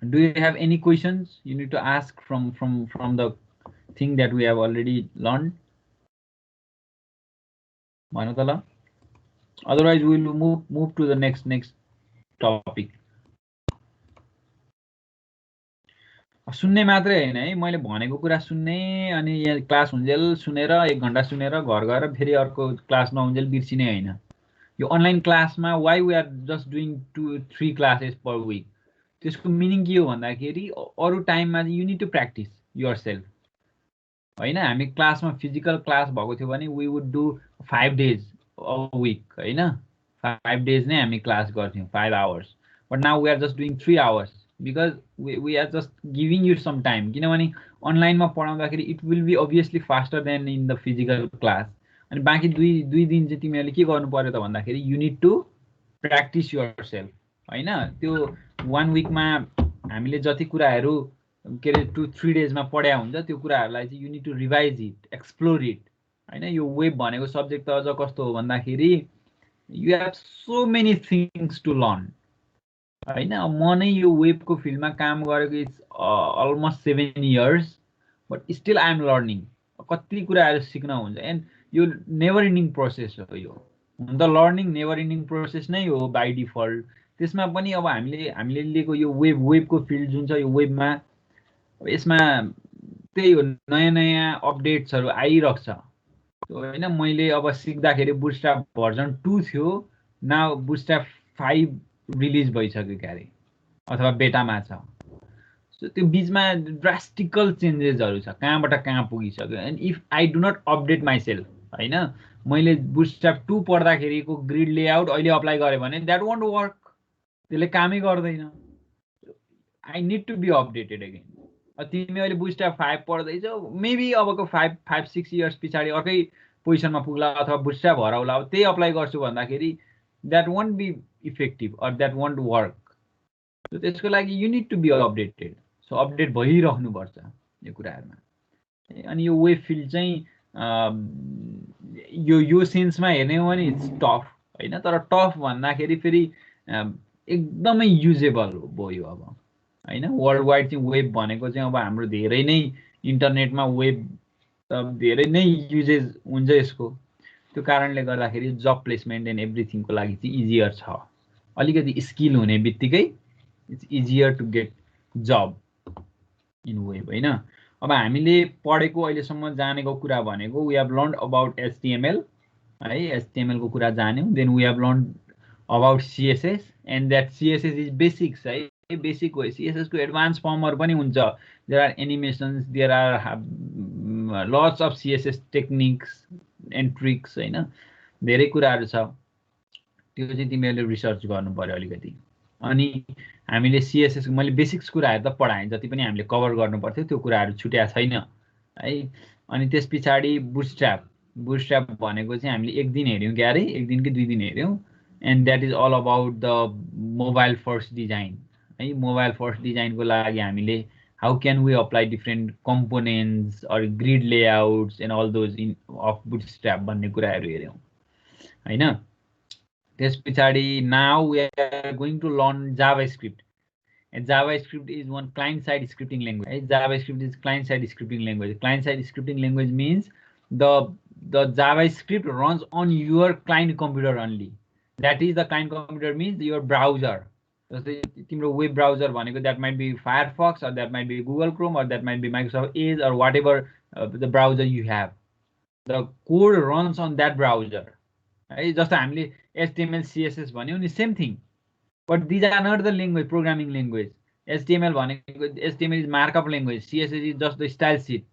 Do you have any questions you need to ask from the thing that we have already learned? Manutala? Otherwise, we will move to the next topic. सुन्ने मात्रै हैन है, मैले भनेको कुरा सुन्ने अनि यहाँ क्लास हुन्जेल सुनेर 1 घण्टा सुनेर घर गएर फेरि अर्को क्लास नहुन्जेल बिर्सिने हैन। यो अनलाइन क्लासमा why we are just doing 2-3 classes per week, त्यसको मिनिङ के हो भन्दाखेरि अरू टाइममा चाहिँ you need to practice yourself हैन। हामी क्लासमा फिजिकल क्लास भएको थियो भने we would do 5 days a week हैन, 5 डेज नै हामी क्लास गर्थ्यौँ 5 hours, but now we are just doing 3 hours because we are just giving you some time, किनभने अनलाइनमा पढाउँदाखेरि it will be obviously faster than in the physical class. अनि बाँकी दुई दिन चाहिँ तिमीहरूले के गर्नु पर्यो त भन्दाखेरि you need to practice yourself हैन। त्यो 1 विकमा हामीले जति कुराहरू के अरे 2-3 डेजमा पढाया हुन्छ त्यो कुराहरूलाई चाहिँ you need to revise it, explore it हैन। यो वेब भनेको सब्जेक्ट त अझ कस्तो हो भन्दाखेरि you have so many things to learn हैन। म नै यो वेबको फिल्डमा काम गरेको it's almost 7 years, but still I am learning. कति कुराहरू सिक्न हुन्छ एन्ड यो नेभर इन्डिङ प्रोसेस हो। यो हुन त लर्निङ नेभर इन्डिङ प्रोसेस नै हो बाई डिफल्ट। त्यसमा पनि अब हामीले लिएको यो वेबको फिल्ड जुन छ यो वेबमा, यसमा त्यही हो, नयाँ नयाँ अपडेट्सहरू आइरहेको छ होइन। मैले अब सिक्दाखेरि बुटस्ट्र्याप भर्जन 2 थियो, नाउ बुटस्ट्र्याप 5 रिलिज भइसक्यो क्यारे अथवा बेटामा छ। सो त्यो बिचमा ड्रास्टिकल चेन्जेसहरू छ, कहाँबाट कहाँ पुगिसक्यो। And if I do not update myself होइन, मैले बुटस्ट्र्याप 2 पढ्दाखेरिको ग्रिड लेआउट अहिले अप्लाई गरेँ भने द्याट वन्ट वर्क, त्यसले कामै गर्दैन। I need to be updated again. तिमी अहिले बुटस्ट्र्याप 5 पढ्दैछौ, मेबी अबको 5-6 इयर्स पछाडि अर्कै पोजिसनमा पुग्ला अथवा बुटस्ट्र्याप हराउला, अब त्यही अप्लाई गर्छु भन्दाखेरि that won't be effective or that won't work. त्यसको लागि you need to be updated. So update भइरहनुपर्छ यो कुराहरूमा। अनि यो वेब फिल्ड चाहिँ यो सेन्समा हेर्ने हो भने इट्स टफ होइन, तर टफ भन्दाखेरि फेरि एकदमै युजेबल भयो यो अब होइन। वर्ल्ड वाइड चाहिँ वेब भनेको चाहिँ अब हाम्रो धेरै नै इन्टरनेटमा वेब धेरै नै युजेस हुन्छ यसको। त्यो कारणले गर्दाखेरि जब प्लेसमेन्ट एन्ड एभ्रिथिङको लागि चाहिँ इजियर छ। अलिकति स्किल हुने बित्तिकै it's easier to get job in web होइन। अब हामीले पढेको अहिलेसम्म जानेको कुरा भनेको we have learn about HTML है, एचटिएमएलको कुरा जान्यौँ। Then we have learn about CSS and that CSS is basics है, बेसिक हो। सिएसएसको एडभान्स फर्महरू पनि हुन्छ, there are animations, there are lots of CSS techniques and tricks होइन, धेरै कुराहरू छ। त्यो चाहिँ तिमीहरूले रिसर्च गर्नु पर्यो अलिकति। अनि हामीले सिएसएस मैले बेसिक्स कुराहरू त पढाएँ, जति पनि हामीले कभर गर्नु पर्थ्यो त्यो कुराहरू छुट्याएको छैन है। अनि त्यस पछाडि बुटस्ट्र्याप भनेको चाहिँ हामीले 1 दिन हेऱ्यौँ क्यारे, 1 दिन कि 2 दिन हेऱ्यौँ। And that is all about the mobile first design है। मोबाइल फर्स्ट डिजाइनको लागि हामीले how can we apply different components or grid layouts and all those in of Bootstrap भन्ने कुराहरू हेऱ्यौँ होइन। त्यस पछाडि now we are going to learn JavaScript. And JavaScript is one client-side scripting language. Right? JavaScript is client-side scripting language. Client-side scripting language means the JavaScript runs on your client computer only. That is the client computer means your browser. जस्तै तिम्रो web browser भनेको that might be Firefox or that might be Google Chrome or that might be Microsoft Edge or whatever the browser you have. The code runs on that browser. है, जस्तो हामीले HTML CSS भन्यौँ नि, same thing. But these are not the language, programming language. HTML भनेको HTML is markup language, CSS is just the style sheet.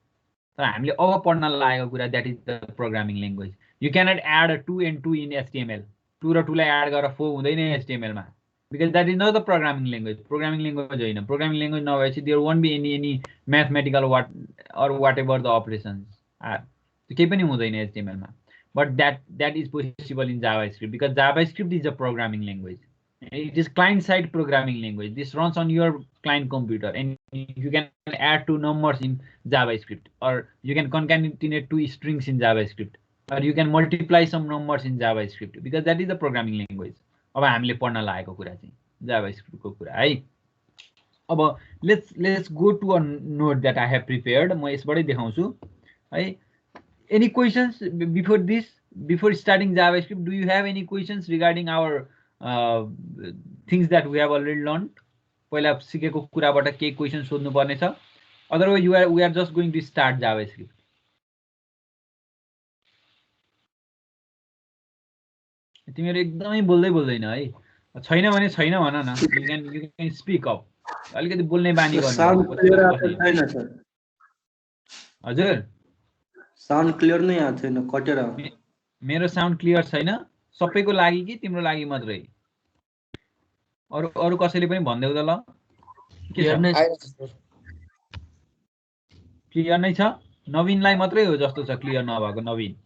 तर हामीले अब पढ्न लागेको कुरा that is the programming language. You cannot add a 2 and 2 in HTML. 2 र 2 लाई add गरेर 4 हुँदैन HTML मा, because that is not the programming language. Programming language होइन। Programming language नभएपछि there won't be any mathematical or whatever the operations are. त्यो केही पनि हुँदैन HTML मा। But that is possible in JavaScript because JavaScript is a programming language. It is client-side programming language. This runs on your client computer, and you can add 2 numbers in JavaScript, or you can concatenate 2 strings in JavaScript, or you can multiply some numbers in JavaScript because that is the programming language. अब हामीले पढ्न लागेको कुरा चाहिँ JavaScript को कुरा है। अब let's go to a note that I have prepared. म यसबाटै देखाउँछु है. Any questions before this? Before starting JavaScript, do you have any questions regarding our things that we have already learned? पहिला सिकेको कुराबाट केही क्वेशन सोध्नु पर्ने छ. Otherwise we are just going to start JavaScript. तिमीहरु एकदमै बोल्दै बोल्दैन है. छैन भने छैन भन न. You can speak up. अलिकति बोल्ने बानी गर्नु. हजुर साउन्ड क्लियर नै आएको छैन, कटेर. मेरो साउन्ड क्लियर छैन. सबैको लागि कि तिम्रो लागि मात्रै? अरु कसैले पनि भन्देऊ त ल. क्लियर नै छ. नवीनलाई मात्रै हो जस्तो छ क्लियर नभएको. नवीन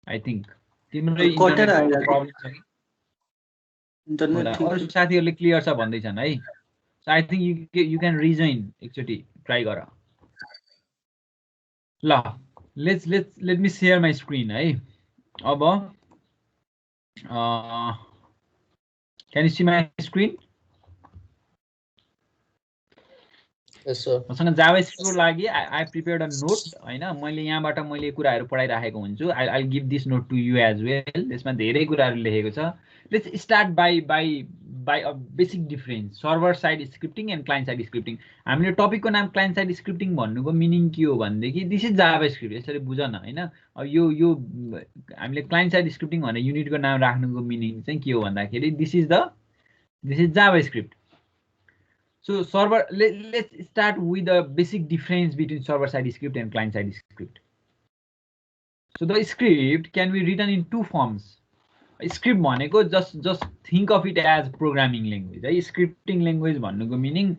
आई थिंक तिम्रो इन्टरनेट प्रब्लम छ कि? इन्टरनेट अरु साथीहरुले क्लियर छ भन्दैछन् है. So I think you can rejoin एकचोटी ट्राई गर. ल let me share my screen है. अब can you see my screen? Yes sir. मसँग JavaScript को लागि I prepared a note हैन. मैले यहाँबाट मैले कुराहरु पढाइराखेको हुन्छु. I'll give this note to you as well. त्यसमा धेरै कुराहरु लेखेको छ. Let's start by a basic difference, server side scripting and client side scripting. हामीले टपिकको नाम client side scripting भन्नुको मिनिङ के हो भन्देखि दिस इज JavaScript. यसरी बुझ्न हैन. अब यो हामीले client side scripting भने युनिटको नाम राख्नुको मिनिङ चाहिँ के हो भन्दाखेरि this is JavaScript. So server, let's start with the basic difference between server side script and client side script. So the script can be written in two forms. Script भनेको just think of it as programming language. है. Scripting language भन्नुको meaning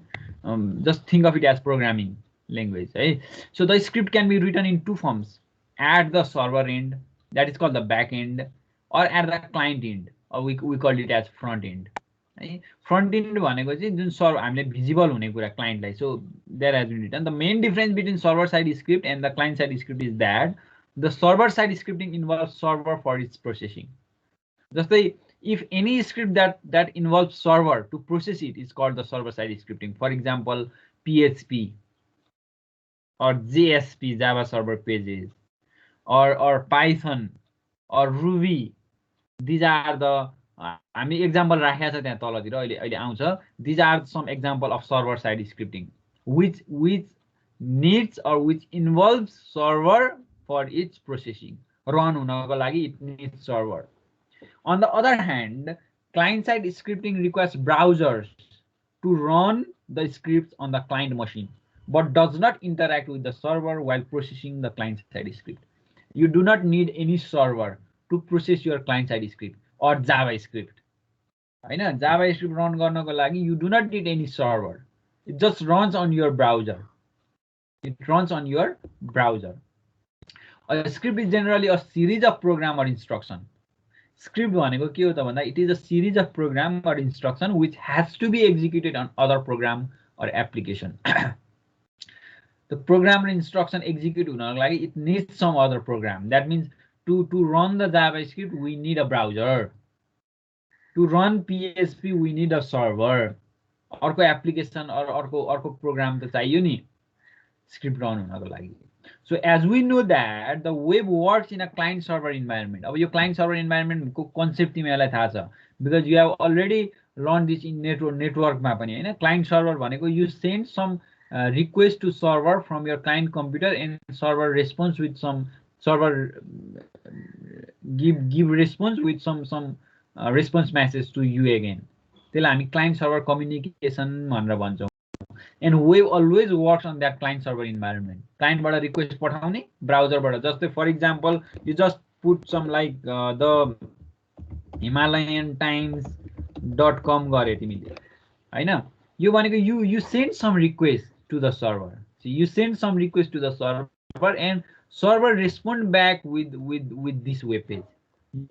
just think of it as programming language. है. So the script can be written in two forms: at the server end, that is called the back end, or at the client end, or we call it as front end. Front end भनेको चाहिँ जुन server हामीले visible हुने कुरा क्लाइन्टलाई. So there has been written the main difference between server side script and the client side script is that the server side scripting involves server for its processing. जस्तै if any script that involves server to process it is called the server side scripting. For example, PHP or JSP, Java Server Pages, or Python or Ruby. These are the हामी example राखेको छ त्यहाँ तलतिर अहिले आउँछ. These are some example of server side scripting which needs or which involves server for its processing. Run हुनको लागि it needs server. On the other hand, client side scripting requires browsers to run the scripts on the client machine but does not interact with the server while processing the client side script. You do not need any server to process your client side script or JavaScript. हैन. JavaScript run गर्नको लागि you do not need any server. It just runs on your browser. It runs on your browser. A script is generally a series of program or instruction. Script भनेको के हो त भन्दा it is a series of program or instruction which has to be executed on other program or application. The program or instruction execute हुनको लागि it needs some other program. That means to run the JavaScript we need a browser. To run PHP we need a server. अर्को application अर्को programme त चाहियो नि script run हुनको लागि. So as we know that the web works in a client server environment. अब यो client server environment को कन्सेप्ट तिमीहरुलाई थाहा छ because you have already learned this in network मा पनि हैन. Client server भनेको you send some request to server from your client computer and server response with some server give response with some response message to you again. त्यसलाई हामी client server communication भनेर भन्छौं. And web always works on that client server environment. Client बाट request पठाउने browser बाट. Just for example, you just put some like the himalayantimes.com गरे तिमीले हैन. यो भनेको you send some request to the server. So you send some request to the server and server respond back with this web page.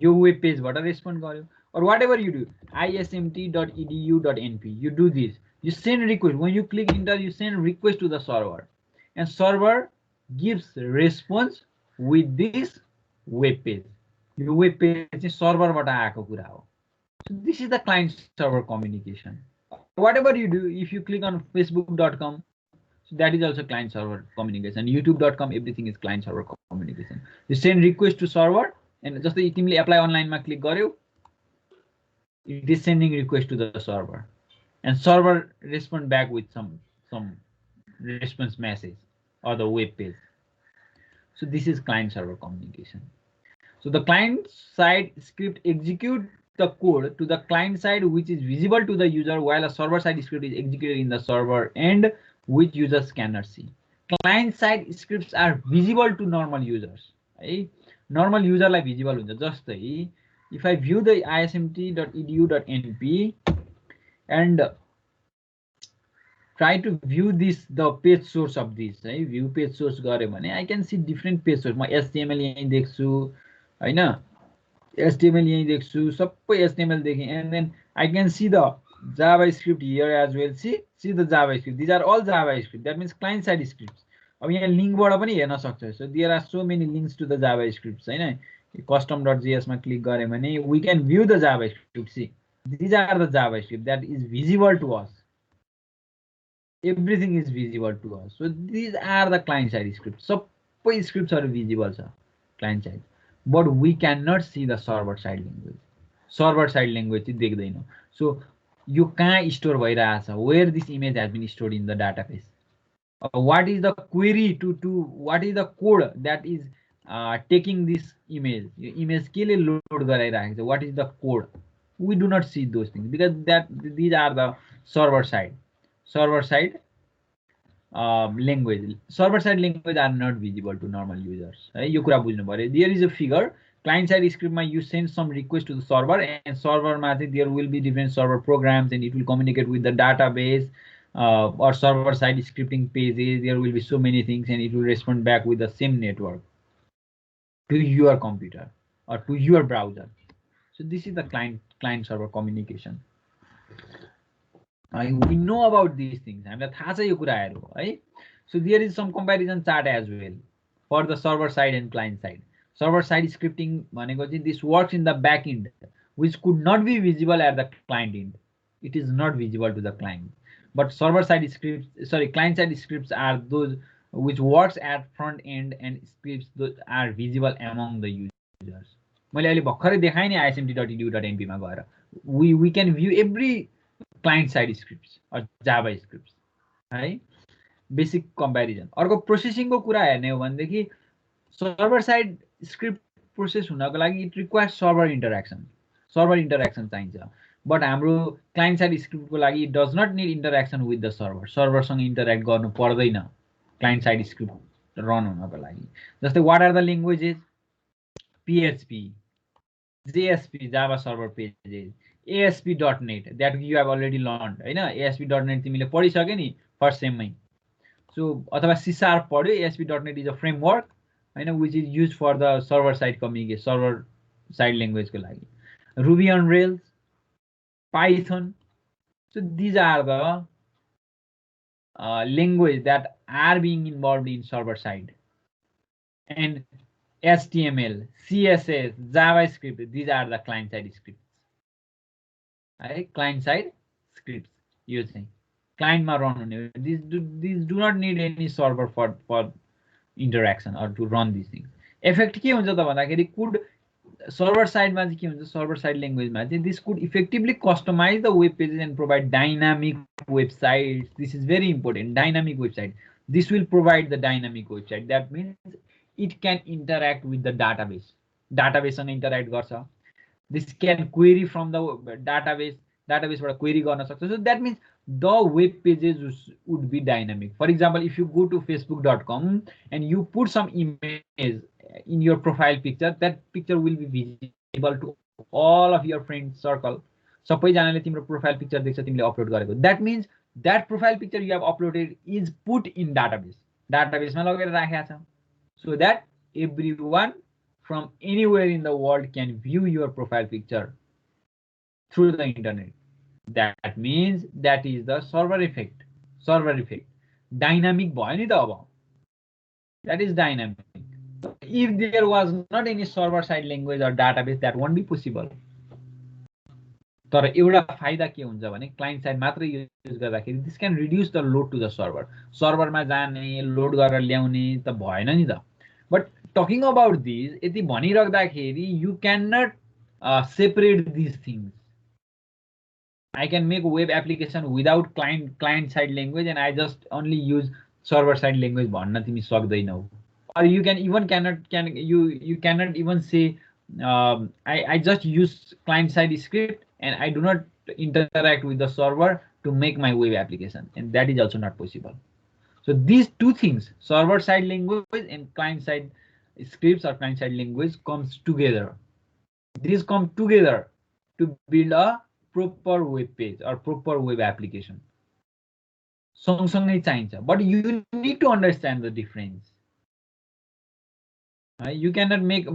यो web page बाट respond गर्यो. Or whatever you do, ismt.edu.np, you do this. You send request. When you click enter, you send request to the server, and server gives response with this web page. Your web page is server बाट आएको कुरा हो. So this is the client server communication. whatever you do, if you click on facebook.com, so that is also client server communication. youtube.com, everything is client server communication. You send request to server, and just the तिमीले apply online मा click गर्यो, it is sending request to the server, and server respond back with some response message or the web page. So this is client server communication. So the client side script execute the code to the client side, which is visible to the user, while a server side script is executed in the server end, which users cannot see. Client side scripts are visible to normal users. Right? Normal user like visible हुन्छ. जस्तै if I view the ismt.edu.np and try to view this, the page source of this, right? View page source गरे भने I can see different page source. म HTML यही देख्छु, हैन? HTML यही देख्छु, सबै HTML देखेँ, and then I can see the JavaScript here as well. See the JavaScript. These are all JavaScript. That means client side scripts. अब यहाँ लिङ्कबाट पनि हेर्न सक्छ. So there are so many links to the JavaScripts, हैन? custom.js मा click गरे भने we can view the JavaScript. See, these are the JavaScript that is visible to us. Everything is visible to us. So these are the client side scripts. Sabai scripts are visible client side, but we cannot see the server side language. Server side language चाहिँ देख्दैनौ. So you कहाँ store भइरहेछ, where this image has been stored in the database. What is the query to what is the code that is taking this image? Image केले load गराइरहेको छ, what is the code? We do not see those things because these are the server side language. Server side language are not visible to normal users. यो कुरा बुझ्नु पर्यो. There is a figure. Client side script you send some request to the server, and server there will be different server programs, and it will communicate with the database or server side scripting pages. There will be so many things, and it will respond back with the same network to your computer or to your browser. So this is the client server communication. We know about these things. So there is some comparison chart as well for the server side and client side. Server side scripting, this works in the back end, which could not be visible at the client end. It is not visible to the client. But client side scripts are those which works at front end, and scripts those are visible among the users. मैले अहिले भर्खरै देखाएँ नि ismt.edu.np मा गएर we can view every client side scripts or Java scripts. है basic comparison. अर्को प्रोसेसिङको कुरा हेर्ने हो भनेदेखि सर्भर साइड स्क्रिप्ट प्रोसेस हुनको लागि इट रिक्वायर्स सर्भर इन्टरेक्सन चाहिन्छ. बट हाम्रो क्लाइन्ट साइड स्क्रिप्टको लागि it does not need interaction with the सर्भरसँग इन्टरेक्ट गर्नु पर्दैन क्लाइन्ट साइड स्क्रिप्ट रन हुनको लागि. जस्तै what are the languages? PHP, JSP, Java Server Pages, ASP.NET, that you have already learned, हैन? ASP.NET तिमीले पढिसक्यो नि फर्स्ट सेममै. सो अथवा C# पढ्यो. ASP.NET is a framework, हैन, which is used for the server side communication, server side language को लागि. Ruby on Rails, Python. So these are the language that are being involved in server side. And HTML, CSS, JavaScript, these are the client side scripts. Right? Client side scripts using client ma run hune. These do not need any server for interaction or to run these things. Effect के हुन्छ त भन्दाखेरि could server side मा चाहिँ के हुन्छ, server side language मा चाहिँ this could effectively customize the web pages and provide dynamic websites. This is very important, dynamic website. This will provide the dynamic website. That means it can interact with the database. Database सँग interact गर्छ. This can query from the database बाट query गर्न सक्छ. So that means the web pages would be dynamic. For example, if you go to facebook.com and you put some image in your profile picture, that picture will be visible to all of your friends circle. सबैजनाले तिम्रो profile picture देख्छ तिमीले upload गरेको. That means that profile picture you have uploaded is put in database. Database मा लगेर राखेको छ. So that everyone from anywhere in the world can view your profile picture through the internet. That means that is the server effect. Dynamic भयो नि त अब. That is dynamic. If there was not any server side language or database, that won't be possible. तर एउटा फाइदा के हुन्छ भने क्लाइन्ट साइड मात्रै युज गर्दाखेरि this can reduce the load to the server, सर्भरमा जाने लोड गरेर ल्याउने त भएन नि त। बट टकिङ अबाउट दिस, यति भनिराख्दाखेरि you can not separate this things. I can make a web application without client side language and I just only use server side language भन्न तिमी सक्दैनौ। Or you cannot even say I just use client side script and I do not interact with the server to make my web application, and that is also not possible. So these two things, server side language and client side scripts or client side language, comes together. These come together to build a proper web page or proper web application. सँगसँगै चाहिन्छ, but you need to understand the difference. You cannot make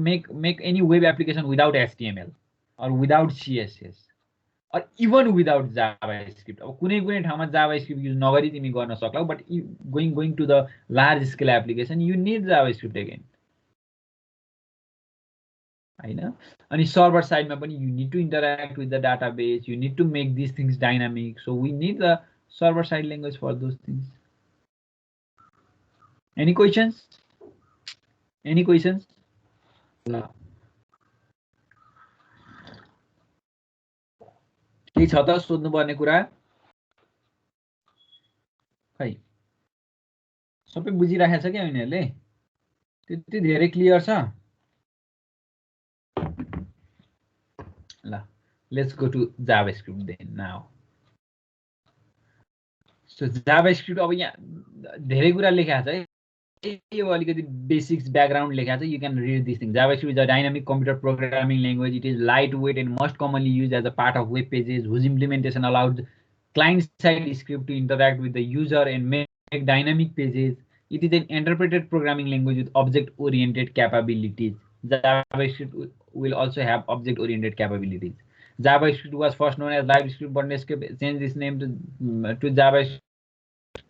any web application without HTML or without CSS or even without JavaScript. अब कुनै कुनै ठाउँमा JavaScript use नगरी तिमी गर्न सक्लौ, but going to the large scale application you need JavaScript again. हैन? अनि server साइडमा पनि you need to interact with the database, you need to make these things dynamic, so we need the server side language for those things. Any questions? Any questions? No. के छ त सोध्नु पर्ने कुरा? खै सबै बुझिराखेको छ क्या उनीहरूले? त्यति धेरै क्लियर छ? ल, let's go to JavaScript then now. So JavaScript अब यहाँ धेरै कुरा लेखेको छ है, यो अलिकति बेसिक्स ब्याकग्राउन्ड लेखेको छ. You can read these things. JavaScript is a dynamic computer programming language. It is lightweight and most commonly used as a part of web pages, whose implementation allows client-side script to interact with the user and make dynamic pages. It is an interpreted programming language with object-oriented capabilities. JavaScript will also have object-oriented capabilities. JavaScript was first known as LiveScript, but Netscape changed its name to JavaScript.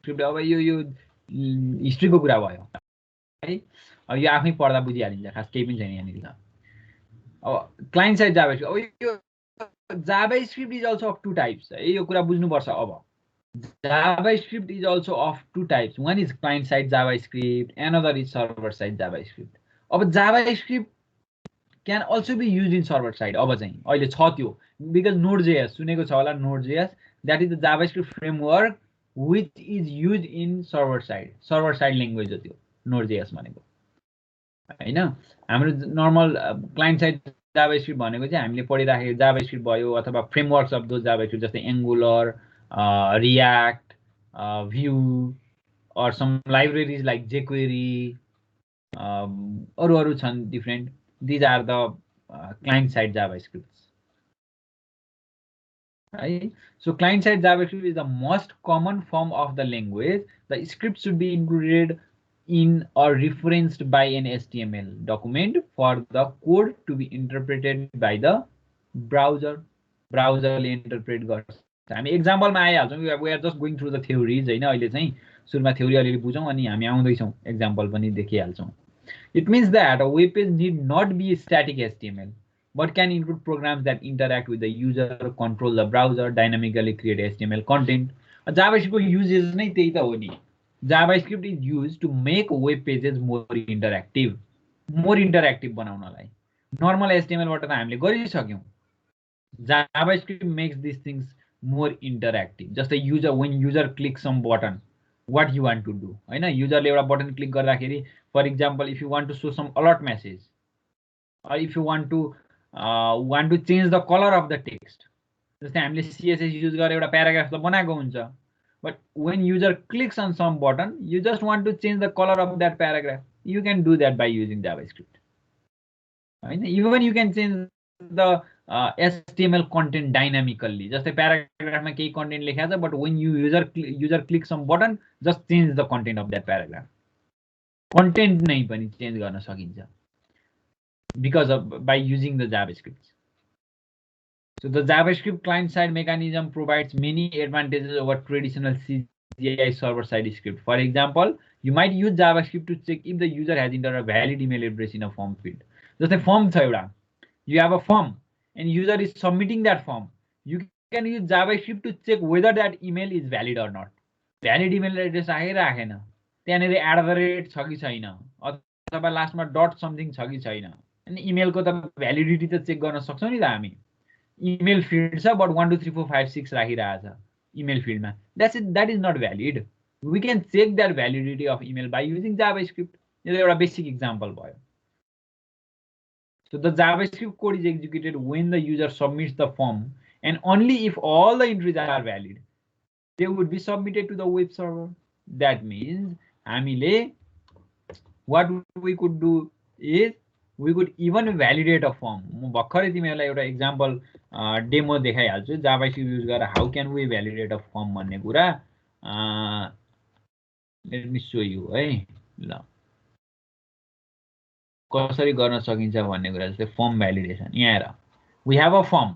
अब यो हिस्ट्रीको कुरा भयो है, अब यो आफै पढ्दा बुझिहालिन्छ, खास केही पनि छैन यहाँनिर त। अब क्लाइन्ट साइड जाभास्क्रिप्ट, अब यो JavaScript is also of two types है, यो कुरा बुझ्नुपर्छ। अब JavaScript is also of two types, one is client side JavaScript, another is server side JavaScript. अब JavaScript can also be use in server side, अब चाहिँ अहिले छ त्यो, बिकज नोड जेएस सुनेको छ होला, node JS that is the JavaScript framework which is used in server side language हो त्यो Node.js भनेको हैन। हाम्रो नर्मल क्लाइन्ट साइड जाभास्क्रिप्ट भनेको चाहिँ हामीले पढिराखेको जाभास्क्रिप्ट भयो, अथवा फ्रेमवर्क्स अफ दोज जाभास्क्रिप्ट जस्तै angular, react, view or some libraries like jQuery, अरु छन् different. These are the client side JavaScripts. Right? So client-side JavaScript is the most common form of the language. The script should be included in or referenced by an HTML document for the code to be interpreted by the browser. Browserले interpret गर्छ। हामी एक्जाम्पलमा आइहाल्छौँ, we are just going through the theories हैन। अहिले चाहिँ सुरुमा theory अलिअलि बुझौँ अनि हामी आउँदैछौँ, एक्जाम्पल पनि देखिहाल्छौँ। It means that a web page need not be static HTML, but can include programs that interact with the user, control the browser, dynamically create HTML content. JavaScript को uses नै त्यही त हो नि। JavaScript is used to make web pages more interactive बनाउनलाई। Normal HTML बाट त हामीले गरिसक्यौं। JavaScript makes these things more interactive. जस्तै when user clicks some button, what you want to do हैन, युजरले एउटा बटन क्लिक गर्दाखेरि, for example, if you want to show some alert message, or if you want to change the color of the text, जस्तै हामीले CSS use गरेर एउटा paragraph त बनाएको हुन्छ, but when user clicks on some button, you just want to change the color of that paragraph, you can do that by using JavaScript. Right? Even you can change the HTML content dynamically. जस्तै प्याराग्राफमा केही content लेखेको छ, but when user clicks some button, just change the content of that paragraph. Content नै पनि change गर्न सकिन्छ because of by using the JavaScript. So the JavaScript client-side mechanism provides many advantages over traditional CGI server-side script. For example, you might use JavaScript to check if the user has entered a valid email address in a form field. जस्तै form छ एउटा, you have a form and user is submitting that form. You can use JavaScript to check whether that email is valid or not. Valid email address राखेन, त्यहाँनिर @ छ कि छैन, अथवा लास्टमा डट समथिङ छ कि छैन, अनि इमेलको त भ्यालिडिटी त चेक गर्न सक्छौँ नि त हामी। इमेल फिल्ड छ बट 1 2 3 4 5 6 राखिरहेछ इमेल फिल्डमा, that is not valid. We can check that validity of email by using JavaScript. यो एउटा बेसिक एक्जाम्पल भयो। So the JavaScript code is executed when the user submits the form, and only if all the entries are valid, they would be submitted to the web server. That means हामीले what we could do is we could even validate a form. म भर्खरै तिमीहरूलाई एउटा example demo देखाइहाल्छु JavaScript use गरेर how can we validate a form भन्ने कुरा। Late me show you है, ल कसरी गर्न सकिन्छ भन्ने कुरा। जस्तै फर्म भ्यालिडेसन, यहाँ हेर, we have a form,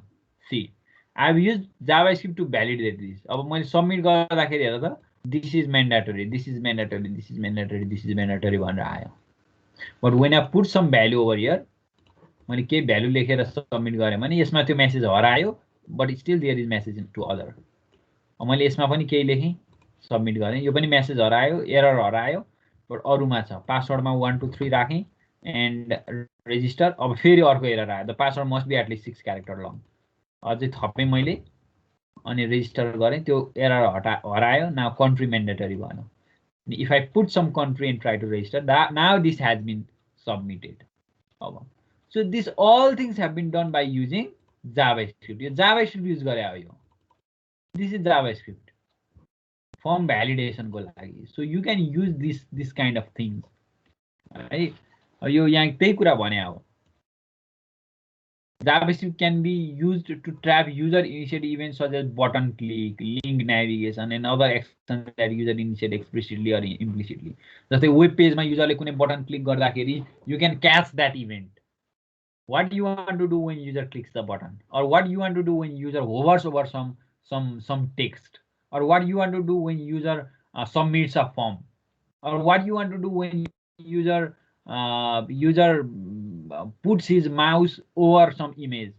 see I have use JavaScript to validate this. अब मैले सबमिट गर्दाखेरि हेर त, this is mandatory, this is mandatory, this is mandatory, this is mandatory भनेर आयो। But when I put some value over here, मैले केही value लेखेर सबमिट गरेँ भने यसमा त्यो मेसेज हरायो, but still there is message to other. मैले यसमा पनि केही लेखेँ, सबमिट गरेँ, यो पनि मेसेज हरायो, एरर हरायो, बट अरूमा छ। पासवर्डमा 1 2 3 राखेँ एन्ड रेजिस्टर। अब फेरि अर्को एरर आयो, the password must be at least 6 character long. अझै थपेँ मैले अनि रेजिस्टर गरेँ, त्यो एरर हरायो। नाउ कन्ट्री म्यान्डेटरी भयो। If I put some country and try to register, now this has been submitted. So this all things have been done by using JavaScript. यो JavaScript use गरे हो यो। This is JavaScript form validation को लागि. So you can use this kind of things. है, यो यहाँ त्यही कुरा भने हो। JavaScript can be used to trap user-initiated events such as button click, link navigation, and other actions that user initiate explicitly or implicitly. जस्तै web पेजमा युजरले कुनै बटन क्लिक गर्दाखेरि you can catch that event. What you want to do when user clicks the button, or what you want to do when user hovers over some text, or what you want to do when user submits a form, or what you want to do when user puts his mouse over some image,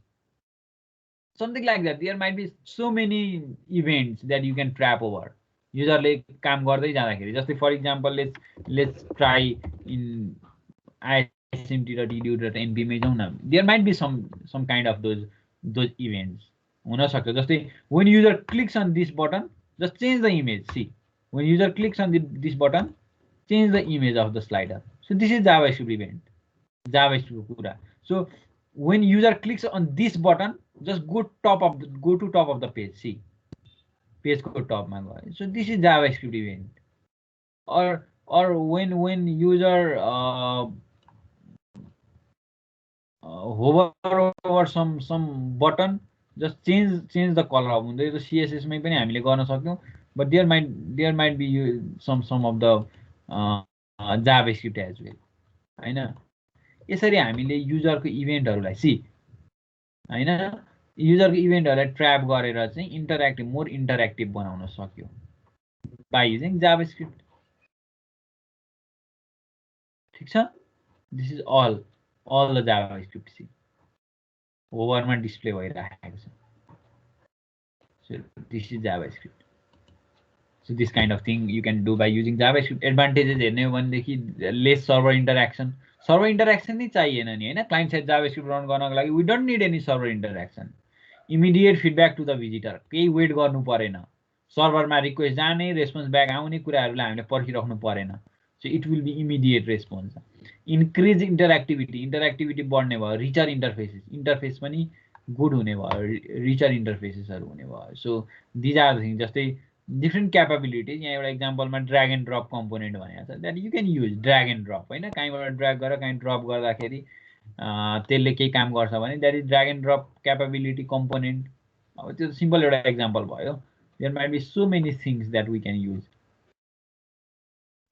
something like that. There might be so many events that you can trap over. युजरले काम गर्दै जाँदाखेरि, जस्तै for example let's try in ismt.edu.np मै जाउँ न। There might be some kind of those events हुन सक्छ। जस्तै when user clicks on this button, just change the image. See, when user clicks on this button, change the image of the slider. So this is JavaScript event, JavaScript कुरा. So when user clicks on this button, just go to top of the page. See, page को top मा गयो. So this is JavaScript event. Or when user hover over some button, just change the color. हुँदै त CSS मै पनि हामीले गर्न सक्यौं, but there might be some of the JavaScript as well, हैन। यसरी हामीले युजरको इभेन्टहरुलाई हैन, युजरको इभेन्टहरुलाई ट्र्याप गरेर चाहिँ मोर इन्टरएक्टिभ बनाउन सक्यो by using JavaScript. ठीक छ? This is all the JavaScript. See, ओभरमा डिस्प्ले भइरहेको छ। So this is JavaScript. So this kind of thing you can do by using JavaScript. Advantages हेर्ने हो भनेदेखि लेस सर्भर इन्टरएक्सन नै चाहिएन नि, हैन। क्लाइन्ट साइड JavaScript रन गर्नको लागि we don't need any server interaction. Immediate feedback to the visitor. केही वेट गर्नु परेन। सर्भरमा रिक्वेस्ट जाने, रेस्पोन्स ब्याक आउने कुराहरुलाई हामीले पर्खिराख्नु परेन। So it will be immediate response. Increase interactivity बढ्ने भयो। रिचर इन्टरफेस पनि गुड हुने भयो, रिचर इन्टरफेसेसहरु हुने भयो। So these are the things. जस्तै different capabilities. यहाँ एउटा एक्जाम्पलमा ड्र्याग एन्ड ड्रप कम्पोनेन्ट भनेको छ, that you can use drag and drop, हैन। कहीँबाट ड्र्याग गरेर कहीँ ड्रप गर्दाखेरि त्यसले केही काम गर्छ भने that is drag and drop capability component. अब त्यो सिम्पल एउटा एक्जाम्पल भयो। There might be so many things that we can use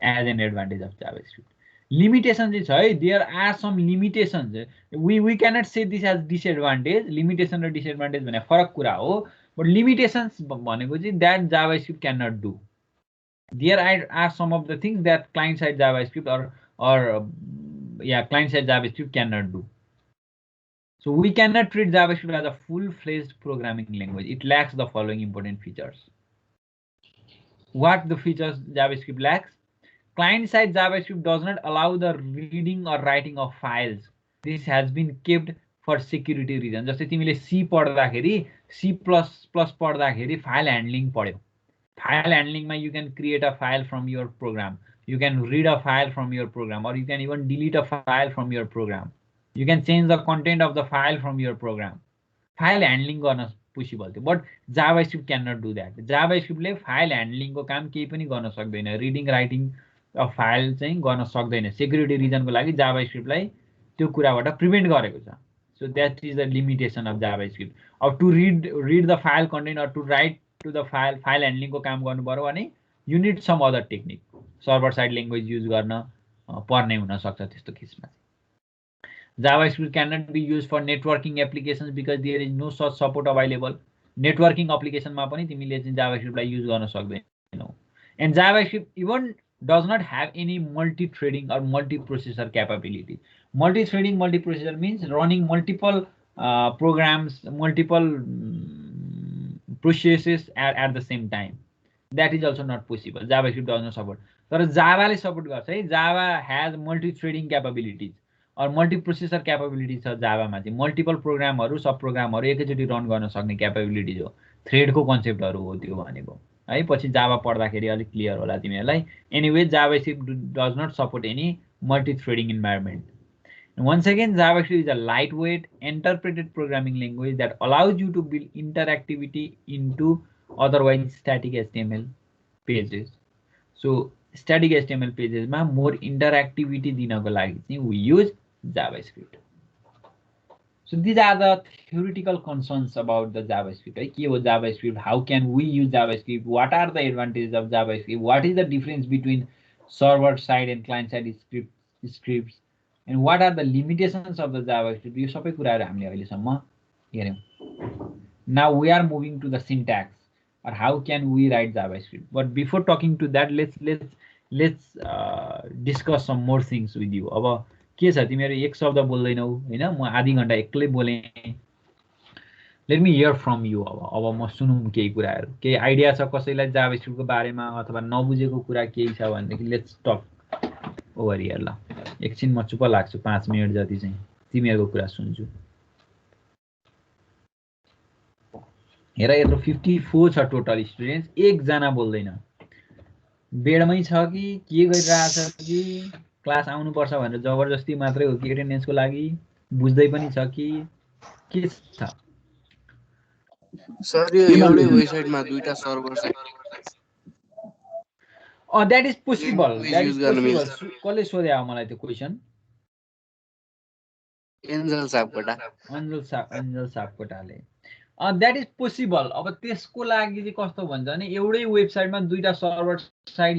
as an advantage of JavaScript. Limitation चाहिँ छ है, there are some limitations. We cannot say this as disadvantage. Limitation र disadvantage भने फरक कुरा हो, but limitations भनेको चाहिँ that JavaScript cannot do. There are some of the things that client side JavaScript or client side JavaScript cannot do. So we cannot treat JavaScript as a full-fledged programming language. It lacks the following important features. What the features JavaScript lacks? Client-side JavaScript does not allow the reading or writing of files. This has been kept for security reasons. जस्तै तिमीले C पढ्दाखेरि C++ पढ्दाखेरि file handling पढ्यो. File handling मा you can create a file from your program. You can read a file from your program, or you can even delete a file from your program. You can change the content of the file from your program. File handling गर्न possible थियो, but JavaScript cannot do that. JavaScript ले file handling को काम केही पनि गर्न सक्दैन. Reading writing of file चाहिँ गर्न सक्दैन. Security reason को लागि JavaScript लाई त्यो कुराबाट prevent गरेको छ. So that is the limitation of JavaScript. Or to read the file content or to write to the file handling को काम गर्नु पर्यो भने you need some other technique. Server side language use गर्न पर्ने हुन सक्छ त्यस्तो केसमा. JavaScript cannot be used for networking applications because there is no such support available. Networking application मा पनि तिमीले चाहिँ JavaScript लाई use गर्न सक्दैनौ. And JavaScript even does not have any multi-threading or multi-processor capability. Multi-threading, multi-processor means running multiple programs, multiple processes at the same time. That is also not possible. JavaScript does not support. तर Java ले support गर्छ है. Java has multi-threading capabilities or multi-processor capabilities छ Java मा चाहिँ. Multiple प्रोग्रामहरु, सब प्रोग्रामहरु एकैचोटी run गर्न सक्ने क्यापेबिलिटिज हो. थ्रेड को कन्सेप्टहरु हो त्यो भनेको. है पछि जावा पढ्दाखेरि अलि क्लियर होला तिमीहरुलाई. Anyway, JavaScript does not support any multi-threading environment. And once again, JavaScript is a lightweight, interpreted programming language that allows you to build interactivity into otherwise static HTML pages. So static HTML pages ma more interactivity dinako लागि चाहिँ we use JavaScript. So these are the theoretical concerns about the JavaScript. Right? Ke ho JavaScript? How can we use JavaScript? What are the advantages of JavaScript? What is the difference between server side and client side scripts? And what are the limitations of the JavaScript? यो सबै कुराहरु हामीले अहिलेसम्म हेर्यौं. Now we are moving to the syntax, or how can we write JavaScript. But before talking to that, let's discuss some more things with you. अब के छ तिमीहरु एक शब्द बोल्दैनौ हैन, म आधी घण्टा एक्लै बोले. Let me hear from you. अब म सुनौं केही कुराहरु. केही आइडिया छ कसैलाई JavaScript को बारेमा अथवा नबुझेको कुरा केही छ भनेदेखि let's talk over here ल. एकछिन म चुप लाग्छु 5 मिनेट जति चाहिँ तिमीहरुको कुरा सुन्छु. हेर यत्रो 54 छ टोटल स्टुडेन्ट्स, एक जना बोल्दैन. बेडमै छ कि के गरिरहेछ कि क्लास आउनु पर्छ भनेर जबरजस्ती मात्रै हो कि एटेन्डेन्सको लागि बुझ्दै पनि छ कि के छ? सर यो एउटै वेबसाइटमा दुईटा सर्भर छ. That is possible. That is possible. कसले सोध्यो मलाई त्यो क्वेशन? एन्जल सापकोटा. एन्जल सापकोटाले. That is possible. अब त्यसको लागि चाहिँ कस्तो भन्छ भने एउटै वेबसाइटमा दुईटा सर्भर साइड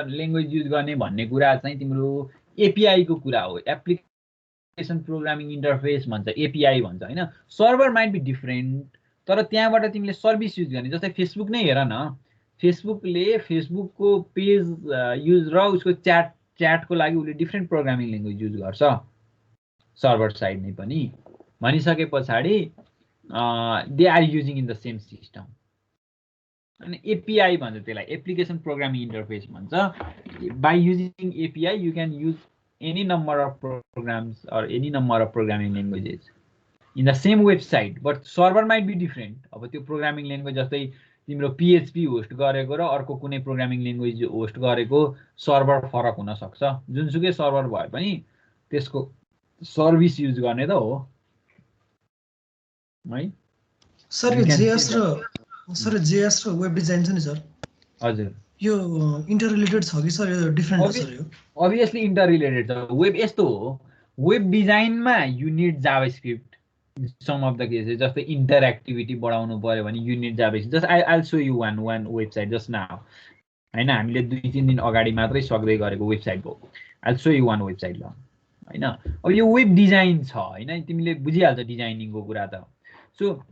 ल्याङ्ग्वेज युज गर्ने भन्ने कुरा चाहिँ तिम्रो एपीआई को कुरा हो. एप्लिकेसन प्रोग्रामिङ इन्टरफेस भन्छ, एपीआई भन्छ हैन. सर्भर माइट बी डिफरेन्ट, तर त्यहाँबाट तिमीले सर्भिस युज गर्ने. जस्तै फेसबुक नै हेर न, फेसबुकले फेसबुकको पेज युज र उसको च्याटको लागि उले डिफरेन्ट प्रोग्रामिङ ल्याङ्ग्वेज युज गर्छ सर्भर साइड नै पनि. भनिसके पछाडी they are using in the same system. And API भन्छ त्यसलाई, एप्लिकेसन प्रोग्रामिङ इन्टरफेस भन्छ. By using API you can use any number of programs or any number of programming languages in the same website, but server might be different. अब त्यो programming language जस्तै तिम्रो PHP host गरेको र अर्को कुनै programming language host गरेको server फरक हुन सक्छ. जुनसुकै सर्भर भए पनि त्यसको सर्भिस युज गर्ने त हो है. सर यो जेएस र वेब डिजाइन छ नि सर, हजुर यो इन्टर रिलेटेड छ कि सर यो डिफरेन्ट हो सर? यो obviously इन्टर रिलेटेड छ. वेब यस्तो हो, वेब डिजाइनमा you need JavaScript in some of the cases. जस्तै इन्टरएक्टिभिटी बढाउनु पर्यो भने you need JavaScript. Just I show you one website just now हैन, हामीले 2-3 दिन अगाडि मात्रै सक्दै गरेको वेबसाइट हो. I show you one website ल हैन. अब यो वेब डिजाइन छ हैन, तिमीले बुझिहाल्छ डिजाइनिङको कुरा त. So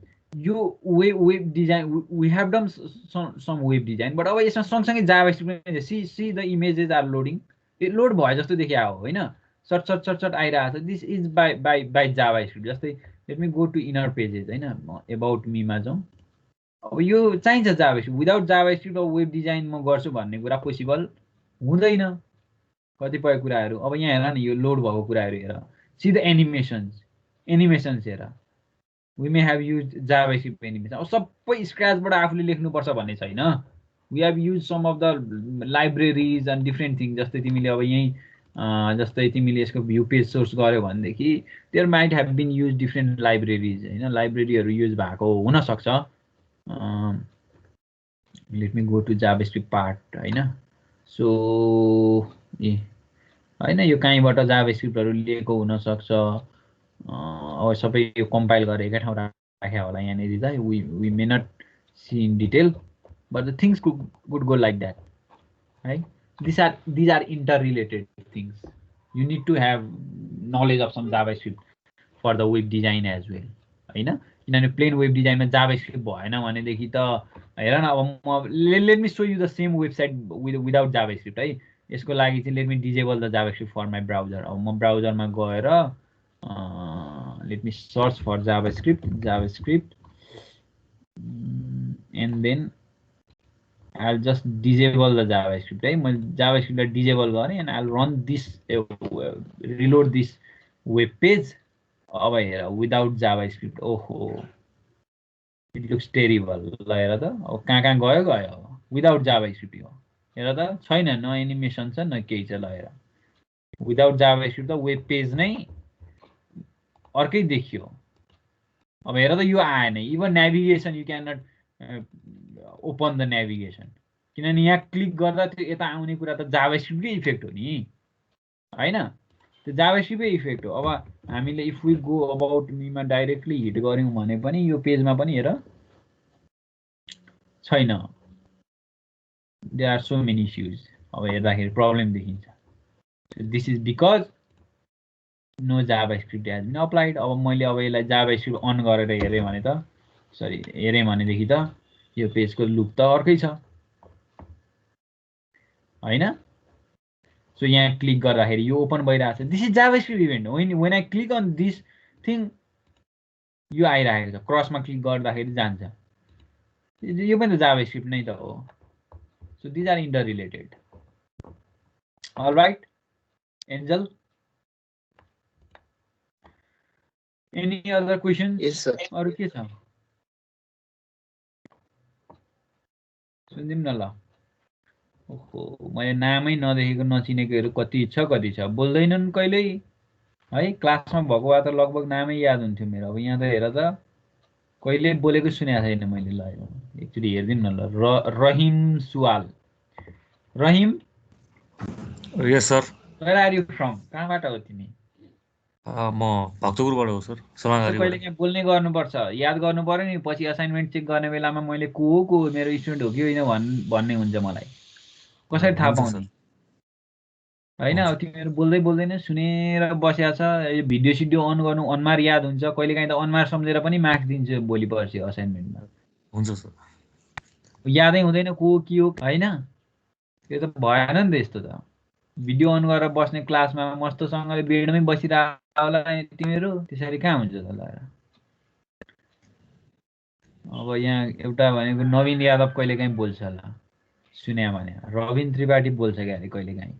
यो web design, we have done some web design, but अब यसमा सँगसँगै जावास्क्रिप्ट पनि see the images are loading. it load भयो जस्तो देखिया हो हैन, सर्ट आइराछ. This is by JavaScript. जस्तै let me go to inner pages हैन अबाउट मी मा जाउँ अब यो चाहिन्छ जाभास्क्रिप्ट विदाउट जाभास्क्रिप्ट अब वेब डिजाइन म गर्छु भन्ने कुरा पोसिबल हुँदैन कतिपय कुराहरू अब यहाँ हेर न यो लोड भएको कुराहरू हेर सी द एनिमेसन्स हेर we may have use JavaScript animation अब सबै स्क्रैचबाट आफूले लेख्नुपर्छ भन्ने छैन we have use some of the libraries and different thing जस्तै तिमीले अब यहीँ जस्तै तिमीले यसको भ्यू पेज सोर्स गर्यो भनेदेखि there might have been use different libraries हैन लाइब्रेरीहरू युज भएको हुनसक्छ let me go to JavaScript part हैन सो ए हैन यो कहीँबाट जाभास्क्रिप्टहरू लिएको हुनसक्छ अब सबै यो कम्पाइल गरेर एकै ठाउँ राख्या होला यहाँनिर त we may not see in detail but the things could go like that है these are interrelated things you need to have knowledge of some javascript for the web design as well हैन किनभने plain web डिजाइनमा JavaScript भएन भनेदेखि त हेर न अब म let me show you the same website without JavaScript है यसको लागि चाहिँ let me disable the JavaScript for my browser अब म ब्राउजरमा गएर let me search for JavaScript and then I'll just disable the JavaScript. Right? मैं JavaScript ला disable गरेँ and I'll run this, reload this web page. अब हेर without JavaScript. ओहो, it looks terrible. ल हेर त, अब कहाँ गयो without JavaScript हो. हेर त, छैन न एनिमेसन छ न केही छ ल हेर. Without JavaScript त web page नै अर्कै देखियो. अब हेर त यो आएन. Even navigation you cannot open the navigation किनभने यहाँ क्लिक गर्दा त्यो यता आउने कुरा त जाभास्क्रिप्टकै इफेक्ट हो नि हैन त्यो जाभास्क्रिप्टकै इफेक्ट हो अब हामीले इफ वी गो अबाउट मीमा डाइरेक्टली हिट गर्यौं भने पनि यो पेजमा पनि हेर छैन there are so many issues अब हेर्दाखेरि प्रब्लम देखिन्छ this is because no JavaScript has been applied अब मैले अब यसलाई जाभास्क्रिप्ट अन गरेर हेरेँ भने त सरी हेरेँ भनेदेखि त यो पेजको लुक त अर्कै छ हैन सो यहाँ क्लिक गर्दाखेरि यो ओपन भइरहेछ this is JavaScript event when I click on this thing यो आइरहेको छ क्रसमा क्लिक गर्दाखेरि जान्छ यो पनि त जाभास्क्रिप्ट नै त हो so these are interrelated alright Angel any other questions yes sir अरु के छ सुन्दिम न ल ओहो मैले नामै नदेखेको नचिनेकोहरू कति छ बोल्दैनन् कहिल्यै है क्लासमा भएको भए त लगभग नामै याद हुन्थ्यो मेरो अब यहाँ त हेर त कहिले बोलेको सुनेको छैन मैले ल एकचोटि हेर्दिम न ल Rahim Suwal Rahim yes sir where are you from कहाँबाट हो तिमी म भक्तपुरबाट हो सर समागारी कहिले यहाँ बोल्ने गर्नुपर्छ याद गर्नु पर्यो नि पछि असाइनमेन्ट चेक गर्ने बेलामा मैले को मेरो स्टुडेन्ट हो कि होइन भन्ने हुन्छ मलाई कसरी थाहा पाउने हैन अब तिमीहरू बोल्दैन सुनेर बसेको छ यो भिडियो सिडियो अन गर्नु अनमार याद हुन्छ कहिलेकाहीँ त अनमार सम्झेर पनि मार्क्स दिन्छु भोलि पर्सि असाइनमेन्टमा हुन्छ सर यादै हुँदैन को के हो हैन त्यो त भएन नि त यस्तो त भिडियो अन गरेर बस्ने क्लासमा मस्तसँगले बेडमै बसिरहेको होला तिमीहरू त्यसरी कहाँ हुन्छ त ल अब यहाँ एउटा भनेको नवीन यादव कहिलेकाहीँ बोल्छ होला सुन्या भने रविन त्रिपाठी बोल्छ क्या अरे कहिलेकाहीँ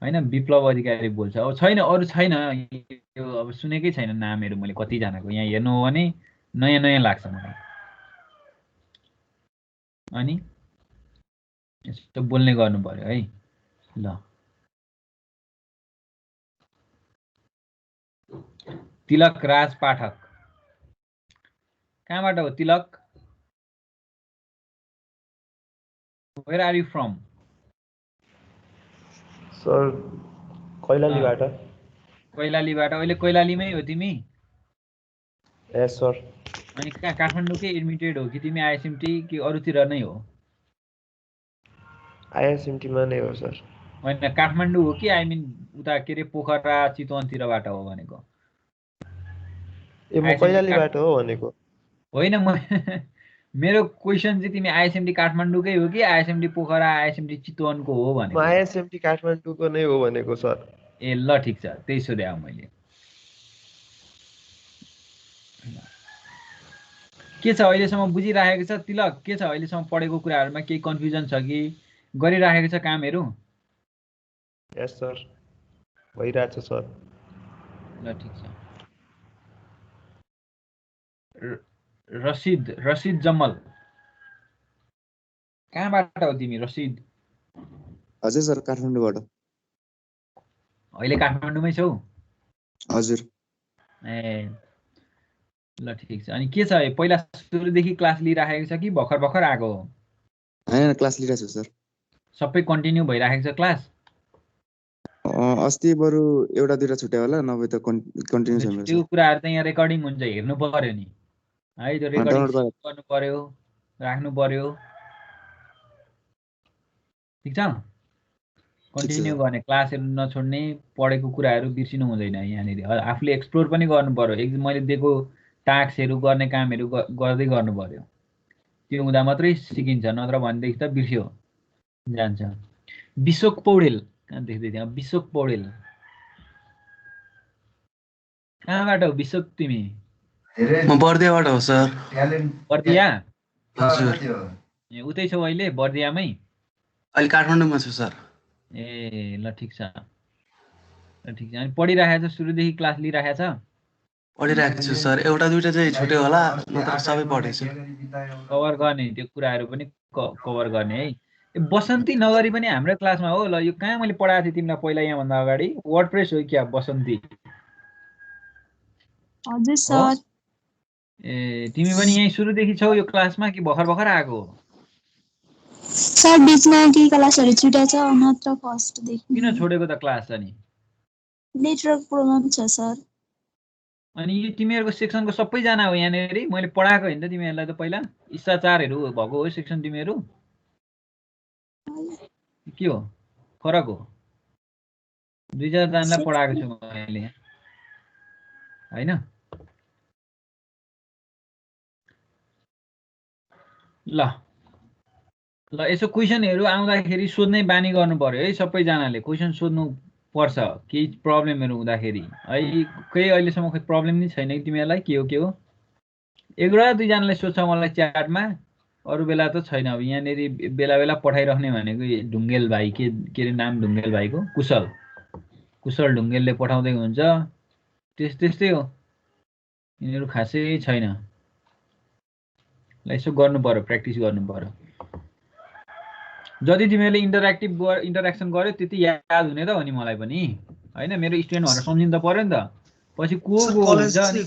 हैन विप्लव अधिकारी बोल्छ अब छैन अरू छैन यो अब सुनेकै छैन नामहरू मैले कतिजनाको यहाँ हेर्नु हो भने नयाँ लाग्छ मलाई अनि यस्तो बोल्ने गर्नु पर्यो है ल तिलक राज पाठक कहाँबाट हो Tilak where are you from sir कैलालीबाट कैलालीबाट अहिले कैलालीमै हो तिमी यस सर अनि कहाँ काठमाडौँकै एडमिटेड हो कि तिमी आइएसएमटी कि अरूतिर नै हो आइएसएमटीमा नै हो सर होइन काठमाडौँ हो कि आई मिन उता के अरे पोखरा चितवनतिरबाट हो भनेको ए म कैलालीबाट हो भनेको होइन म मेरो क्वेसन चाहिँ तिमी आइएसएमटी काठमाडौँकै हो कि आइएसएमटी पोखरा आइएसएमटी चितवनको हो भनेको म आइएसएमटी काठमाडौँको नै हो भनेको सर ए ल ठिक छ त्यही सोधे मैले के छ अहिलेसम्म बुझिराखेको छ तिलक? के छ अहिलेसम्म पढेको कुराहरुमा केही कन्फ्युजन छ कि गरिराखेको छ कामहरु? यस सर भइरहेछ सर। ल ठीक छ। रसिद जम्मल कहाँबाट हो तिमी रसिद? हजुर सर काठमाडौँबाट। अहिले काठमाडौँमै छौ? हजुर। ए ल ठीक छ। अनि के छ पहिला सुरुदेखि क्लास लिइराखेको छ कि भर्खर भर्खर आएको हो? हैन क्लास लिइरहेको छु सर। सबै कन्टिन्यू भइराखेको छ क्लास? अस्ति बरु एउटा दुईटा छुट्यो होला, नभए त कन्टिन्यू छ मेरो छुट्टेको सर। कुराहरु त यहाँ रेकर्डिङ हुन्छ, हेर्नु पर्यो नि है। त्यो रेकर्डिङ डाउनलोड गरेर गर्नु पर्यो, राख्नु पर्यो। ठीक छ? ठिक छ कन्टिन्यू सर। गर्ने, क्लासहरु नछोड्ने, पढेको कुराहरु बिर्सिनु हुँदैन यहाँनिर। आफूले एक्सप्लोर पनि गर्नु पर्यो। मैले दिएको टास्कहरु गर्ने कामहरु गर्दै गर्नु पर्यो। त्यो हुँदा मात्रै सिकिन्छ, नत्र भनेदेखि त बिर्स्यो जान्छ। विश्वक पौडेल कहाँ देख्दै थिएँ? विश्वक पौडेल कहाँबाट हो विश्वक तिमी? म बर्दियाबाट हो सर। बर्दिया? हजुर। ए उतै छौ अहिले बर्दियामै? अहिले काठमाडौँमा छु सर। ए ल ठीक छ। ल ठीक छ। अनि पढिराखेको छ, सुरुदेखि क्लास लिइराखेको छ? पढिरहेको छु सर। एउटा दुईटा चाहिँ छुट्यो होला, नत्र सबै पढेछु। कभर गर्ने, त्यो कुराहरु पनि कभर गर्ने है। बसन्ती नगरी पनि हाम्रो क्लासमा हो। ल यो कहाँ मैले पढाएको थिएँ तिमीलाई पहिला यहाँ भन्दा अगाडि? वर्डप्रेस हो क्या बसन्ती? हजुर सर। ए तिमी पनि यही सुरुदेखि छौ यो क्लासमा कि भर्खर भर्खर आएको? सर बीचमा केही क्लासहरु छुटेछ, नत्र फर्स्ट देखि। किन छोडेको त क्लास अनि? नेटवर्क प्रब्लम छ सर। अनि यो तिमीहरुको सेक्सनको सबैजना हो यहाँनेरि? मैले पढाएको हैन त तिमीहरुलाई त पहिला? शिष्टाचारहरु भएको हो सेक्सन तिमीहरु? के हो फरक हो? दुई चार जनालाई पढाएको छु मैले हैन? ल यसो क्वेशनहरु आउँदाखेरि सोध्नै बानी गर्नु पर्यो है। सबैजनाले क्वेशन सोध्नु पर्छ केही प्रब्लमहरु हुँदाखेरि है। केही अहिलेसम्म खोइ प्रब्लम नै छैन कि तिमीहरुलाई? के हो? एउटा दुई जनाले सोध्छ मलाई च्याटमा, अरु बेला त छैन। अब यहाँनेरि बेला बेला पठाइराख्ने भनेको ढुङ्गेल भाइ, के रे नाम ढुङ्गेल भाइको? कुशल ढुङ्गेलले पठाउँदै हुन्छ। त्यस्तै हो, यिनीहरु खासै छैन। ल यसो गर्नु पर्यो, प्र्याक्टिस गर्नु पर्यो। जति तिमीहरुले इन्टरेक्सन गर्यो त्यति याद हुने त हो नि मलाई पनि हैन? मेरो स्टुडेन्ट भनेर सम्झिनु त पर्यो नि त। पछि को हुन्छ नि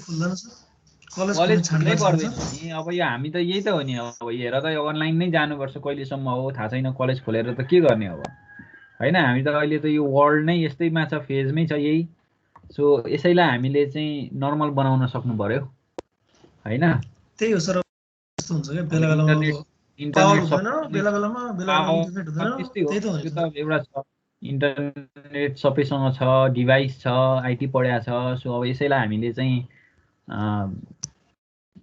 कलेज खुल्नै पर्दैन नि। अब यो हामी त यही त हो नि। अब हेर त अनलाइन नै जानुपर्छ कहिलेसम्म हो थाहा छैन। कलेज खोलेर त के गर्ने अब हैन? हामी त अहिले त यो वर्ल्ड नै यस्तैमा छ, फेजमै छ यही। सो यसैलाई हामीले चाहिँ नर्मल बनाउन सक्नु पर्यो हैन? त्यही हो सर। यस्तो हुन्छ के बेला बेलामा इन्टरनेट त्यस्तै हो। त्यो त एउटा छ, इन्टरनेट सबैसँग छ, डिभाइस छ, आइटी पढेको छ। सो अब यसैलाई हामीले चाहिँ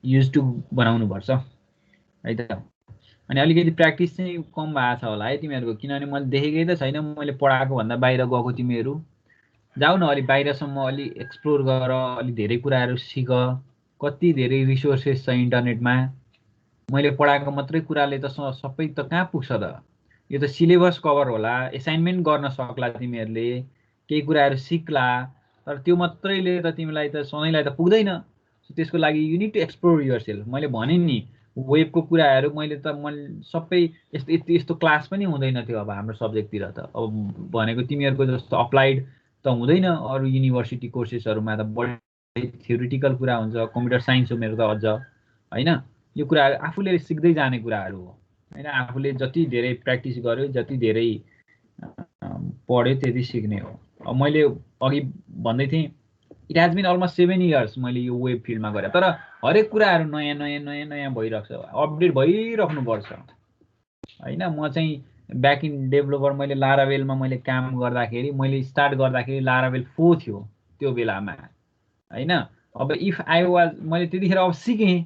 युज टु बनाउनु पर्छ है त। अनि अलिकति प्र्याक्टिस चाहिँ कम भएको छ होला है तिमीहरुको, किनभने मैले देखेकै त छैन। मैले पढाएको भन्दा बाहिर गएको तिमीहरु जाऊ न, अलि बाहिरसम्म अलि एक्सप्लोर गर, अलि धेरै कुराहरु सिक। कति धेरै रिसोर्सेस छ इन्टरनेटमा। मैले पढाएको मात्रै कुराले त सबै त कहाँ पुग्छ त? यो त सिलेबस कभर होला, असाइनमेन्ट गर्न सक्ला तिमीहरुले, केही कुराहरु सिक्ला, तर त्यो मात्रैले त तिमीलाई त सधैँलाई त पुग्दैन। त्यसको लागि you need to explore yourself. मैले भने नि वेबको कुराहरु मैले सबै यस्तो क्लास पनि हुँदैन थियो अब हाम्रो सब्जेक्टतिर त। अब भनेको तिमीहरुको जस्तो अप्लाइड त हुँदैन। अरु युनिभर्सिटी कोर्सेसहरुमा त बढी थ्योरिटिकल कुरा हुन्छ। कम्प्युटर साइन्स हो मेरो त अझ हैन? यो कुरा आफूले सिक्दै जाने कुराहरु हो हैन? आफूले जति धेरै प्र्याक्टिस गर्यो, जति धेरै पढ्यो त्यति सिक्ने हो। अब मैले अघि भन्दै थिएँ, it has been almost 7 years मैले यो वेब फिल्डमा गरे, तर हरेक कुराहरु नयाँ भइरहेको छ, अपडेट भइराख्नु पर्छ हैन? म चाहिँ ब्याक इन डेभलपर मैले लारावेलमा मैले काम गर्दाखेरि, मैले स्टार्ट गर्दाखेरि लारावेल 4 थियो त्यो बेलामा हैन? अब इफ आई वाज, मैले त्यतिखेर अब सिकेँ,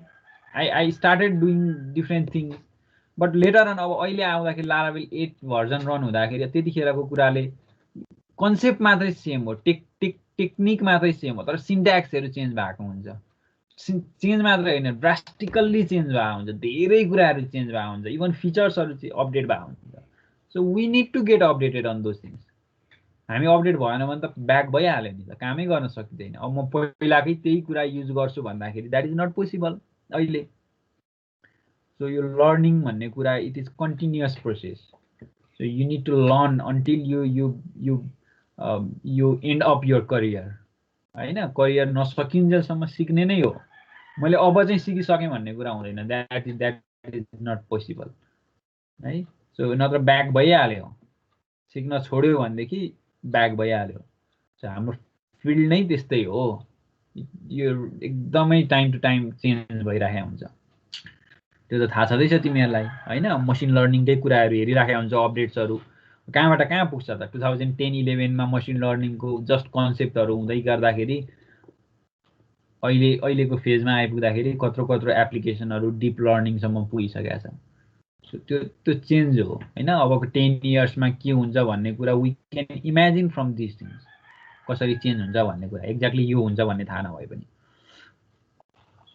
I started doing different things, but later on अब अहिले आउँदाखेरि लारावेल 8 भर्जन रन हुँदाखेरि त्यतिखेरको कुराले कन्सेप्ट मात्रै सेम हो, टेक्निक मात्रै सेम हो, तर सिन्ट्याक्सहरु चेन्ज भएको हुन्छ। चेन्ज मात्र होइन ड्रास्टिकल्ली चेन्ज भएको हुन्छ धेरै कुराहरू चेन्ज भएको हुन्छ इभन फिचर्सहरू चाहिँ अपडेट भएको हुन्छ so we need to get updated on those things हामी अपडेट भएन भने त ब्याक भइहाल्यो नि त कामै गर्न सकिँदैन अब म पहिलाकै त्यही कुरा युज गर्छु भन्दाखेरि द्याट इज नट पोसिबल अहिले सो यो लर्निङ भन्ने कुरा it is continuous process so you need to learn until you end up your career होइन करियर नसकिन्जेलसम्म सिक्ने नै हो मैले अब चाहिँ सिकिसकेँ भन्ने कुरा हुँदैन द्याट इज नट पोसिबल है सो नत्र ब्याक भइहाल्यो सिक्न छोड्यो भनेदेखि ब्याक भइहाल्यो सो हाम्रो फिल्ड नै त्यस्तै हो यो एकदमै टाइम टु टाइम चेन्ज भइरहेको हुन्छ त्यो त थाहा छँदैछ तिमीहरूलाई होइन मसिन लर्निङकै कुराहरू हेरिराखेको हुन्छ अपडेट्सहरू कहाँबाट कहाँ पुग्छ त 2010-11 मसिन लर्निङको जस्ट कन्सेप्टहरू हुँदै गर्दाखेरि अहिलेको फेजमा आइपुग्दाखेरि कत्रो एप्लिकेसनहरू डिप लर्निङसम्म पुगिसकेको छ सो त्यो चेन्ज हो होइन अबको 10 इयर्समा के हुन्छ भन्ने कुरा we can imagine from this things कसरी चेन्ज हुन्छ भन्ने कुरा एक्ज्याक्टली यो हुन्छ भन्ने थाहा नभए पनि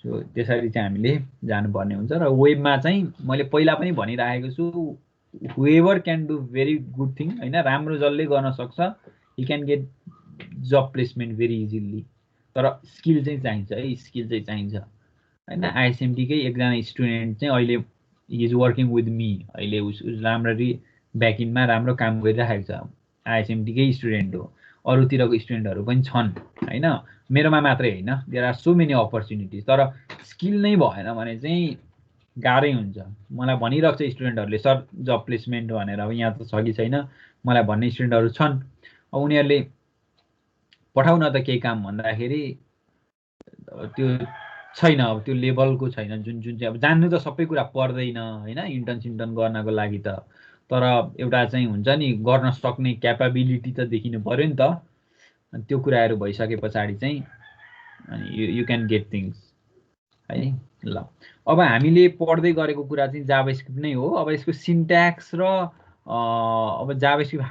सो त्यसरी चाहिँ हामीले जानुपर्ने हुन्छ र वेबमा चाहिँ मैले पहिला पनि भनिरहेको छु whoever can do very good thing हैन राम्रो जसले गर्न सक्छ he can get job placement very easily तर स्किल चाहिँ चाहिन्छ है स्किल चाहिँ चाहिन्छ हैन आईएसएमटी कै एकजना स्टुडेन्ट चाहिँ अहिले he is working with me अहिले उस राम्ररी ब्याकइन्डमा राम्रो काम गरिरहेको छ आईएसएमटी कै स्टुडेन्ट हो अरूतिरको स्टुडेन्टहरू पनि छन् हैन मेरोमा मात्रै हैन there are so many opportunities तर स्किल नै भएन भने चाहिँ गाह्रै हुन्छ मलाई भनिरहेको छ स्टुडेन्टहरूले सर जब प्लेसमेन्ट भनेर अब यहाँ त छ कि छैन मलाई भन्ने स्टुडेन्टहरू छन् अब उनीहरूले पठाउन त केही काम भन्दाखेरि त्यो छैन अब त्यो लेभलको छैन जुन चाहिँ अब जान्नु त सबै कुरा पर्दैन हैन इन्टर्न गर्नको लागि त तर एउटा चाहिँ हुन्छ नि गर्न सक्ने क्यापेबिलिटी त देखिनु पर्यो नि त अनि त्यो कुराहरू भइसके पछाडि चाहिँ अनि यु क्यान गेट थिङ्स है ल अब हामीले पढ्दै गरेको कुरा चाहिँ जाभास्क्रिप्ट नै हो अब यसको सिन्ट्याक्स र अब JavaScript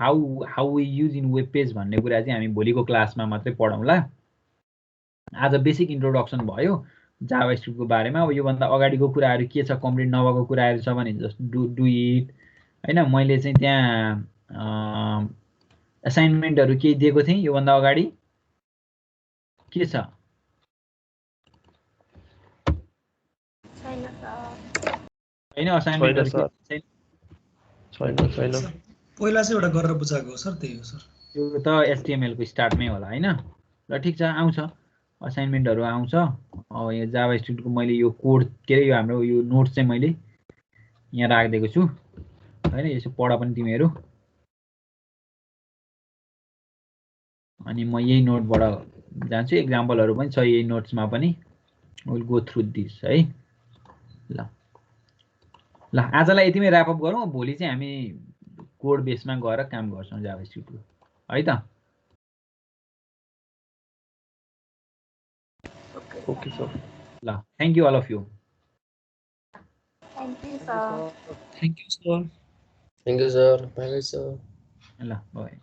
how we use in web page भन्ने कुरा चाहिँ हामी भोलिको क्लासमा मात्रै पढौँला आज बेसिक इन्ट्रोडक्सन भयो जाभास्क्रिप्टको बारेमा अब योभन्दा अगाडिको कुराहरू के छ कम्प्लिट नभएको कुराहरू छ भने जस्ट डु इट हैन मैले चाहिँ त्यहाँ असाइनमेन्टहरू केही दिएको थिएँ योभन्दा अगाडि के छ हैन असाइनमेन्टहरू छैन पहिला चाहिँ एउटा गरेर बुझाएको हो सर त्यही हो सर त्यो त एचटीएमएल को स्टार्टमै होला हैन ल ठीक छ आउँछ असाइनमेन्टहरू आउँछ अब यो जाभास्क्रिप्टको मैले यो कोड के यो हाम्रो यो नोट्स चाहिँ मैले यहाँ राखिदिएको छु हैन यसो पढ पनि तिमीहरू अनि म यही नोटबाट जान्छु एक्जाम्पलहरू पनि छ यही नोट्समा पनि विल गो थ्रु दिस है ल आजलाई यतिमै र्याप अप गरौँ भोलि चाहिँ हामी कोड बेसमा गएर काम गर्छौँ जाभास्क्रिप्टको है त ओके सर ल thank you all of you Thank you, sir. Thank you sir thank you sir bye bye sir ल बाई